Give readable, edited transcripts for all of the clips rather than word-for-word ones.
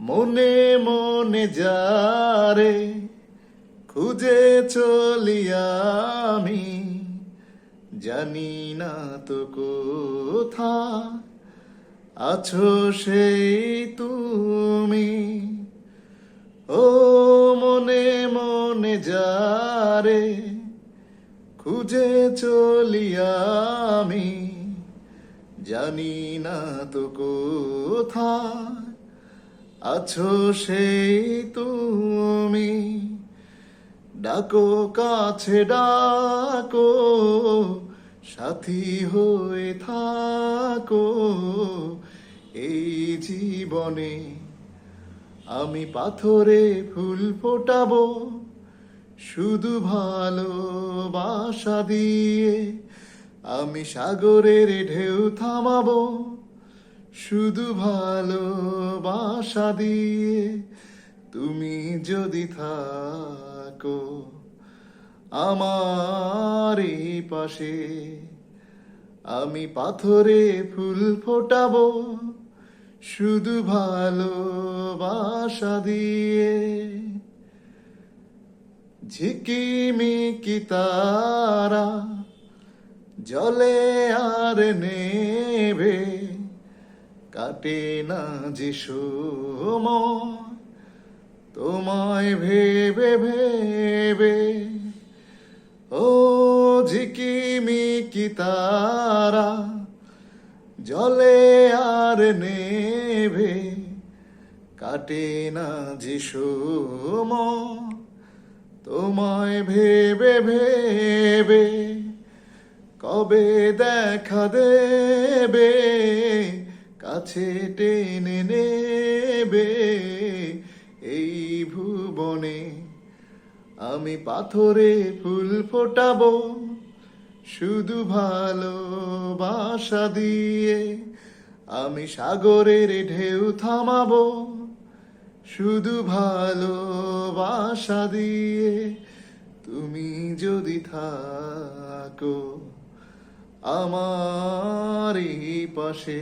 মনে মনে যারে খুঁজে চলি আমি, জানি না তো কোথায় আছো সেই তুমি। ও মনে মনে যারে খুঁজে চলি আমি, জানি না তো কোথায় আছো সেই তুমি। ডাকো কাছে ডাকো, সাথী হয়ে থাকো এই জীবনে। আমি পাথরে ফুল ফোটাবো শুধু ভালোবাসা দিয়ে, আমি সাগরের ঢেউ থামাবো শুধু ভালোবাসা দিয়ে। তুমি যদি থাকো আমার এই পাশে, আমি পাথরে ফুল ফোটাবো শুধু ভালোবাসা দিয়ে। ঝিকিমিকি তারা জলে আর নেভে, কাটে না যে সময় তোমায় ভেবে ভেবে। ও ঝিকিমিকি তারা জলে আর নেভে, কাটে না যে সময় তোমায় ভেবে ভেবে। কবে দেখা দেবে কাছে টেনে নেবে এই ভুবনে। আমি পাথরে ফুল ফোটাবো শুধু ভালোবাসা দিয়ে, আমি সাগরের ঢেউ থামাবো শুধু ভালোবাসা দিয়ে। তুমি যদি থাকো আমার এই পাশে,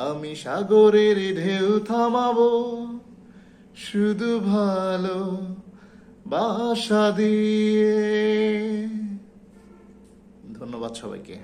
আমি সাগরের ঢেউ থামাবো শুধু ভালোবাসা দিয়ে। ধন্যবাদ সবাইকে।